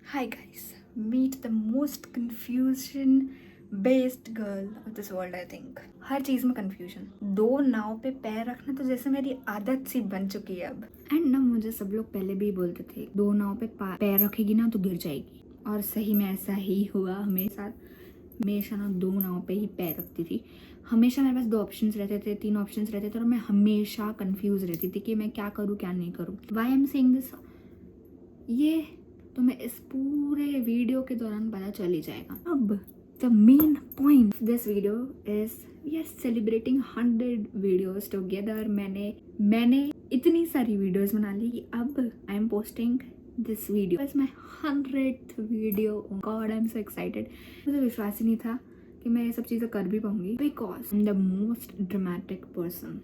Hi guys, meet the most confusion based girl of this world I think. हर चीज में confusion. दो नाव पे पैर रखना तो जैसे मेरी आदत सी बन चुकी है अब. एंड ना मुझे सब लोग पहले भी बोलते थे दो नाव पे पैर रखेगी ना तो गिर जाएगी. और सही में ऐसा ही हुआ हमेरे साथ. हमेशा ना दो नाव पे ही पैर रखती थी. हमेशा मेरे पास दो ऑप्शंस रहते थे, तीन ऑप्शंस रहते थे और मैं हमेशा कंफ्यूज रहती थी कि मैं क्या करूँ क्या नहीं करूँ. वाई एम सेइंग दिस, ये तुम्हें इस पूरे वीडियो के दौरान पता चल ही जाएगा. अब the main point this video is we are celebrating 100 videos together. मैंने इतनी सारी वीडियोस बना ली कि अब I am posting this video is my 100th video. God I am so excited. मुझे विश्वास ही नहीं था कि मैं ये सब चीज़ें कर भी पाऊंगी because I am the most dramatic person.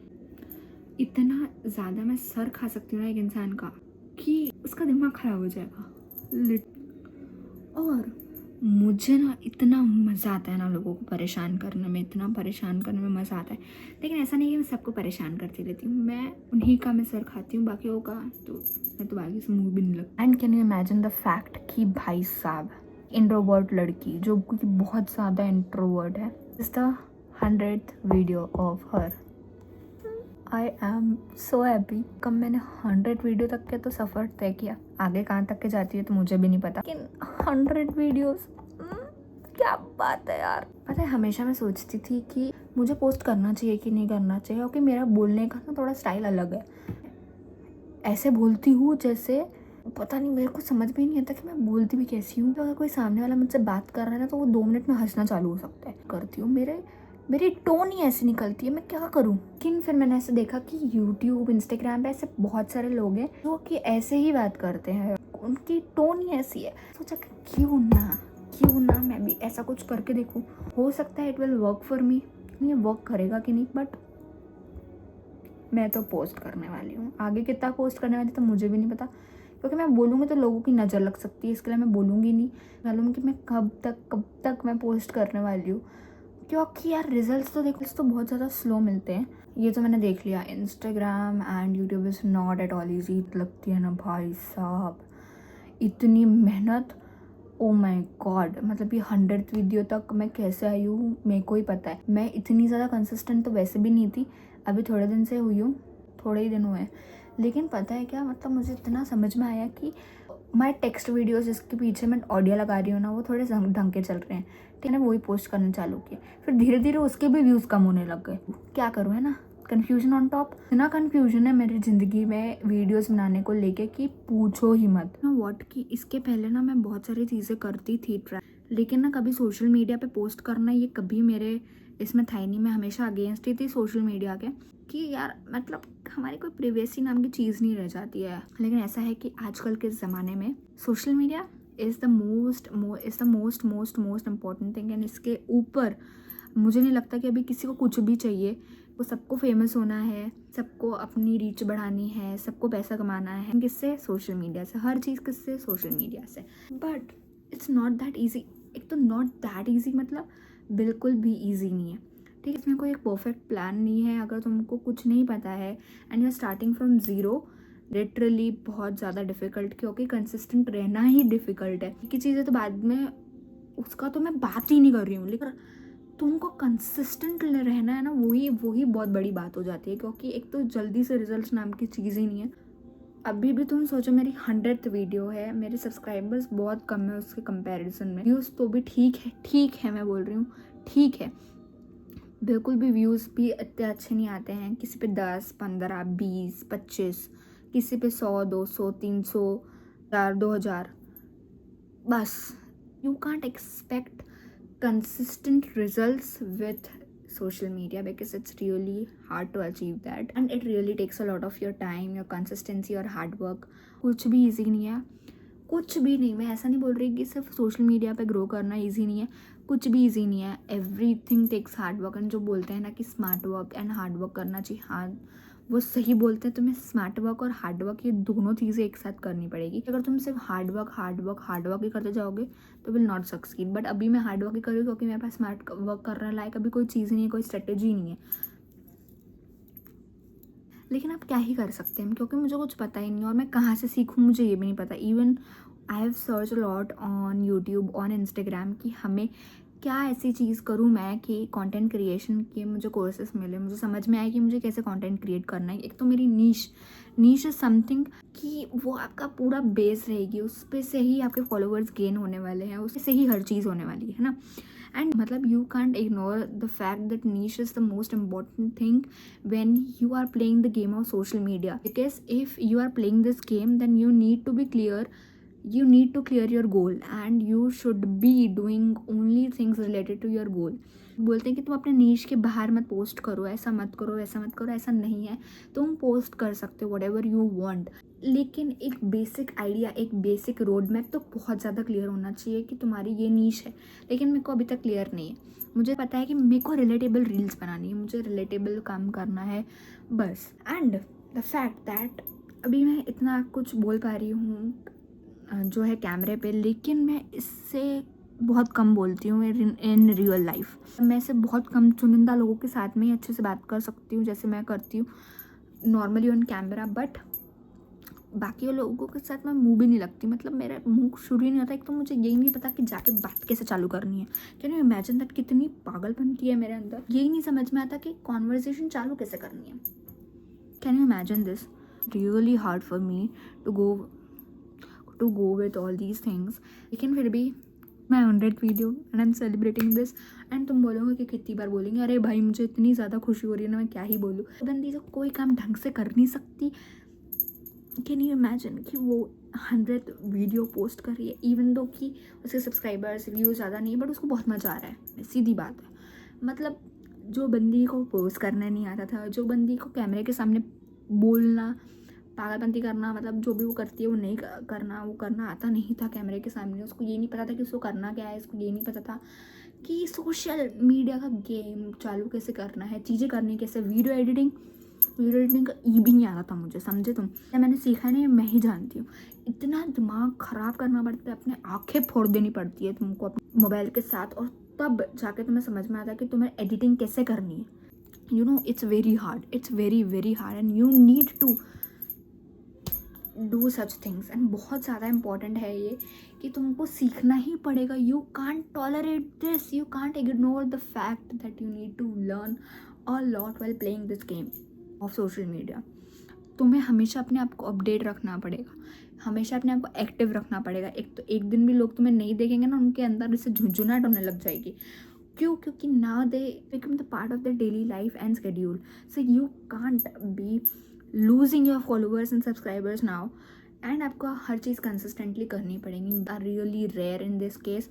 इतना ज़्यादा मैं सर खा सकती हूँ ना एक इंसान का कि उसका दिमाग खराब हो जाएगा. और मुझे ना इतना मज़ा आता है ना लोगों को परेशान करने में, इतना परेशान करने में मज़ा आता है. लेकिन ऐसा नहीं है मैं सबको परेशान करती रहती हूँ. मैं उन्हीं का मैं सर खाती हूँ, बाकी का तो मैं तो बाकी से मुँह भी नहीं लगता. And can you imagine the fact कि भाई साहब इंट्रोवर्ट लड़की जो कि बहुत ज़्यादा इंट्रोवर्ट है is the 100th video of her. I am so happy. कब मैंने 100 वीडियो तक के तो सफ़र तय किया. आगे कहाँ तक के जाती है तो मुझे भी नहीं पता, लेकिन 100 वीडियोस क्या बात है यार. पता है हमेशा मैं सोचती थी कि मुझे पोस्ट करना चाहिए कि नहीं करना चाहिए, क्योंकि मेरा बोलने का ना थोड़ा स्टाइल अलग है. ऐसे बोलती हूँ जैसे पता नहीं, मेरे को समझ भी नहीं आता कि मैं बोलती भी कैसी हूँ. तो अगर कोई सामने वाला मुझसे बात कर रहा है ना तो वो 2 मिनट में हंसना चालू हो सकता है. करती हूँ मेरी टोन ही ऐसी निकलती है, मैं क्या करूँ. लेकिन फिर मैंने ऐसे देखा कि यूट्यूब इंस्टाग्राम पे ऐसे बहुत सारे लोग हैं जो कि ऐसे ही बात करते हैं, उनकी टोन ही ऐसी है. सोचा कि क्यों ना मैं भी ऐसा कुछ करके देखूँ. हो सकता है it will work for me. ये वर्क करेगा कि नहीं, बट मैं तो पोस्ट करने वाली हूँ. आगे कितना पोस्ट करने वाली तो मुझे भी नहीं पता, क्योंकि मैं बोलूँगी तो लोगों की नज़र लग सकती है. इसके लिए मैं बोलूँगी नहीं. मालूम कि मैं कब तक मैं पोस्ट करने वाली हूँ, क्योंकि यार रिजल्ट्स तो देखो तो बहुत ज़्यादा स्लो मिलते हैं. ये तो मैंने देख लिया. Instagram and YouTube is not at all easy. लगती है ना भाई साहब इतनी मेहनत. ओ माय गॉड, मतलब ये 100th वीडियो तक मैं कैसे आई हूँ मेरे को ही पता है. मैं इतनी ज़्यादा कंसिस्टेंट तो वैसे भी नहीं थी. अभी थोड़े दिन से हुई हूँ, थोड़े ही दिन हुए हैं. लेकिन पता है क्या, मतलब मुझे इतना समझ में आया कि मैं टेक्स्ट वीडियोस जिसके पीछे मैं ऑडियो लगा रही हूँ ना वो थोड़े ढंग के चल रहे हैं. ठीक है ना, वही पोस्ट करना चालू किया. फिर धीरे धीरे उसके भी व्यूज़ कम होने लग गए. क्या करूँ, है ना. Confusion on top. इतना कन्फ्यूजन है मेरी ज़िंदगी में वीडियोस बनाने को लेके कि पूछो ही मत. ना व्हाट कि इसके पहले ना मैं बहुत सारी चीज़ें करती थी ट्राई, लेकिन ना कभी सोशल मीडिया पे पोस्ट करना ये कभी मेरे इसमें था ही नहीं. मैं हमेशा अगेंस्ट ही थी सोशल मीडिया के कि यार मतलब हमारी कोई प्रिवेसी नाम की चीज़ नहीं रह जाती है. लेकिन ऐसा है कि आजकल के ज़माने में social media is the most important thing. And इसके ऊपर मुझे नहीं लगता कि अभी किसी को कुछ भी चाहिए. वो सबको फेमस होना है, सबको अपनी रीच बढ़ानी है, सबको पैसा कमाना है. किससे? सोशल मीडिया से. हर चीज़ किससे? सोशल मीडिया से. But it's not that easy. एक तो नॉट दैट ईजी मतलब बिल्कुल भी ईजी नहीं है. ठीक है, इसमें कोई एक परफेक्ट प्लान नहीं है. अगर तुमको कुछ नहीं पता है and you are starting from zero, literally बहुत ज़्यादा डिफ़िकल्ट, क्योंकि कंसिस्टेंट रहना ही डिफ़िकल्ट है. की चीज़ें तो बाद में उसका तो मैं बात ही नहीं कर रही हूँ, लेकिन तुमको कंसिस्टेंट रहना है ना, वही बहुत बड़ी बात हो जाती है. क्योंकि एक तो जल्दी से रिजल्ट्स नाम की चीज़ ही नहीं है. अभी भी तुम सोचो मेरी 100th वीडियो है, मेरे सब्सक्राइबर्स बहुत कम है उसके कंपैरिजन में. व्यूज़ तो भी ठीक है मैं बोल रही हूँ, ठीक है. बिल्कुल भी व्यूज़ भी इतने अच्छे नहीं आते हैं. किसी पे 10, 15, 20, 25, किसी पे 100, 200, 300, 1000, 2000. बस you can't expect consistent results with social media because it's really hard to achieve that, and it really takes a lot of your time, your consistency और hard work. कुछ भी easy नहीं है, कुछ भी नहीं. मैं ऐसा नहीं बोल रही कि सिर्फ सोशल मीडिया पे ग्रो करना ईजी नहीं है. कुछ भी ईजी नहीं है. Everything takes hard work. And जो बोलते हैं ना कि smart work and hard work करना चाहिए, हाँ वो सही बोलते हैं. तुम्हें स्मार्ट वर्क और हार्ड वर्क ये दोनों चीज़ें एक साथ करनी पड़ेगी. अगर तुम सिर्फ हार्ड वर्क ही करते जाओगे तो विल नॉट सक्सीड. बट अभी मैं हार्ड वर्क ही कर रही हूँ क्योंकि मेरे पास स्मार्ट वर्क करने लायक अभी कोई चीज़ नहीं है, कोई स्ट्रेटेजी नहीं है. लेकिन आप क्या ही कर सकते हैं, क्योंकि मुझे कुछ पता ही नहीं और मैं कहाँ से सीखूँ मुझे ये भी नहीं पता. Even I have search lot on YouTube, on Instagram कि हमें क्या ऐसी चीज़ करूँ मैं कि कंटेंट क्रिएशन के मुझे कोर्सेस मिले, मुझे समझ में आए कि मुझे कैसे कंटेंट क्रिएट करना है। एक तो मेरी नीश इज़ समथिंग कि वो आपका पूरा बेस रहेगी, उस पे से ही आपके फॉलोअर्स गेन होने वाले हैं, उससे ही हर चीज़ होने वाली है ना। एंड मतलब you can't ignore the fact that niche is the most important thing when you are playing the game of social media, because if you are playing this game then you need to clear your goal and you should be doing only things related to your goal. बोलते हैं कि तुम अपने नीश के बाहर मत post करो, ऐसा मत करो, ऐसा मत करो, ऐसा नहीं है। तुम पोस्ट कर सकते हो वट एवर यू वॉन्ट, लेकिन एक बेसिक आइडिया, एक बेसिक रोड मैप तो बहुत ज़्यादा क्लियर होना चाहिए कि तुम्हारी ये नीश है। लेकिन मेरे को अभी तक क्लियर नहीं है। मुझे पता है कि मेरे को रिलेटेबल रील्स बनानी है, मुझे रिलेटेबल काम करना है बस। एंड द फैक्ट दैट अभी मैं इतना कुछ बोल पा रही हूँ जो है कैमरे पे, लेकिन मैं इससे बहुत कम बोलती हूँ इन रियल लाइफ। मैं से बहुत कम चुनिंदा लोगों के साथ में ही अच्छे से बात कर सकती हूँ जैसे मैं करती हूँ नॉर्मली ऑन कैमरा, बट बाकी लोगों के साथ मैं मुंह भी नहीं लगती। मतलब मेरा मुंह शुरू ही नहीं होता। एक तो मुझे यही नहीं पता कि जाके बात कैसे चालू करनी है। कैन यू इमेजिन दैट कितनी पागलपंती है मेरे अंदर। यही नहीं समझ में आता कि कॉन्वर्जेशन चालू कैसे करनी है। Can you imagine this? Really hard for me to go with all these things. लेकिन फिर भी मैं 100th video and I am celebrating this. And तुम बोलोगे कि कितनी बार बोलेंगे, अरे भाई मुझे इतनी ज़्यादा खुशी हो रही है ना, मैं क्या ही बोलूँ। बंदी जो कोई काम ढंग से कर नहीं सकती, कैन यू इमेजिन कि वो 100th वीडियो पोस्ट कर रही है, इवन दो कि उसके सब्सक्राइबर्स व्यूज़ ज़्यादा नहीं है, बट उसको बहुत मज़ा आ रहा है। सीधी बात है। मतलब जो बंदी को पोस्ट करना नहीं आता था, जो बंदी को कैमरे के सामने बोलना, पागलपंती करना, मतलब जो भी वो करती है वो नहीं करना, वो करना आता नहीं था कैमरे के सामने। उसको ये नहीं पता था कि उसको करना क्या है, उसको ये नहीं पता था कि सोशल मीडिया का गेम चालू कैसे करना है, चीज़ें करनी कैसे। वीडियो एडिटिंग का भी नहीं आता था मुझे, समझे तुम। मैंने सीखा नहीं, मैं ही जानती हूँ। इतना दिमाग ख़राब करना पड़ता है, अपने आँखें फोड़ देनी पड़ती है तुमको अपने मोबाइल के साथ, और तब जाके तुम्हें समझ में आता है कि तुम्हें एडिटिंग कैसे करनी है। You know it's very hard, it's very very hard and you need to do such things. And बहुत ज़्यादा इंपॉर्टेंट है ये कि तुमको सीखना ही पड़ेगा। You can't tolerate this, you can't ignore the fact that you need to learn a lot while playing this game of social media. तुम्हें हमेशा अपने आप को अपडेट रखना पड़ेगा, हमेशा अपने आप को एक्टिव रखना पड़ेगा। एक तो एक दिन भी लोग तुम्हें नहीं देखेंगे ना, उनके अंदर इससे झुंझुनाहट होने लग जाएगी। क्यों? क्योंकि now they become the part of the daily life and schedule. So you can't be losing your followers and subscribers now. And आपको हर चीज़ कंसिस्टेंटली करनी पड़ेगी। Are really rare in this case.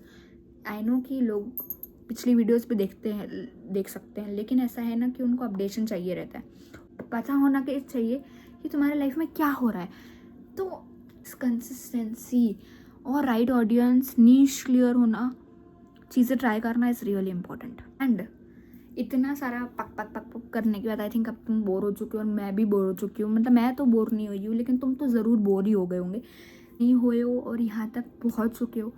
I know कि लोग पिछली videos पे देख सकते हैं, लेकिन ऐसा है ना कि उनको अपडेशन चाहिए रहता है, पता होना कि चाहिए कि तुम्हारे लाइफ में क्या हो रहा है। तो कंसिस्टेंसी और राइट ऑडियंस, नीश क्लियर होना, चीज़ें ट्राई करना इज़ रियली इम्पोर्टेंट। एंड इतना सारा पक पक पक पक करने के बाद आई थिंक अब तुम बोर हो चुके हो और मैं भी बोर हो चुकी हूँ। मतलब मैं तो बोर नहीं हुई हूँ, लेकिन तुम तो ज़रूर बोर ही हो गए होंगे, नहीं हुए हो और यहाँ तक पहुँच चुके हो।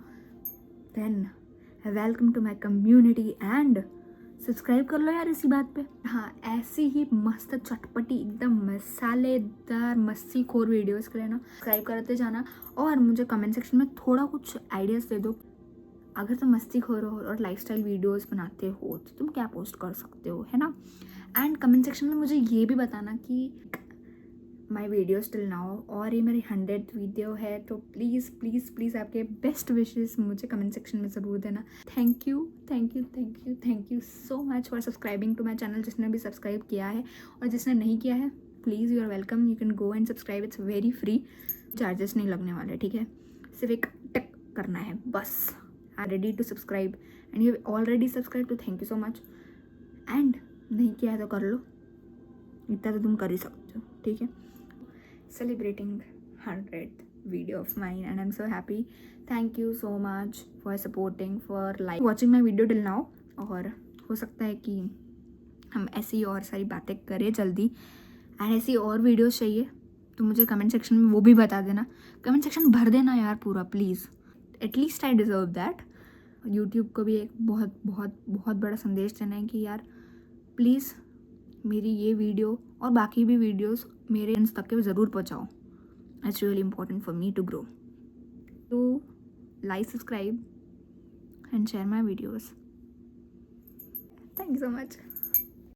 Then welcome to my community and subscribe कर लो यार इसी बात पे। हाँ, ऐसी ही मस्त चटपटी एकदम मसालेदार मस्तीखोर वीडियोस के लिए ना सब्सक्राइब करते जाना, और मुझे कमेंट सेक्शन में थोड़ा कुछ आइडियाज़ दे दो। अगर तुम मस्तीखोर हो और लाइफस्टाइल वीडियोस बनाते हो तो तुम क्या पोस्ट कर सकते हो, है ना। एंड कमेंट सेक्शन में मुझे ये भी बताना कि माई वीडियोज़ टिल नाउ, और ये मेरी 100th वीडियो है, तो प्लीज़ प्लीज़ प्लीज़ आपके बेस्ट विशेस मुझे कमेंट सेक्शन में ज़रूर देना। Thank you thank you thank you thank you so much for subscribing to my channel. जिसने भी सब्सक्राइब किया है और जिसने नहीं किया है, please you are welcome, you can go and subscribe, it's very free, charges नहीं लगने वाले, ठीक है। सिर्फ एक टिक करना है बस। I ready to subscribe and you already subscribe, तो thank you so much. And नहीं किया है तो कर लो, इतना तो तुम कर ही सकते हो, ठीक है। Celebrating 100th video of mine and I'm so happy. Thank you so much for supporting, for watching my video till now. और हो सकता है कि हम ऐसी और सारी बातें करें जल्दी, एंड ऐसी और वीडियोस चाहिए तो मुझे कमेंट सेक्शन में वो भी बता देना। कमेंट सेक्शन भर देना यार पूरा, please, at least I deserve that. YouTube को भी एक बहुत बहुत बहुत बड़ा संदेश देना है कि यार प्लीज़ मेरी ये वीडियो और बाकी भी वीडियोस मेरे फ्रेंड्स तक के ज़रूर पहुँचाओ। It's really important for me to grow. to like, subscribe and share my videos. Thank you so much.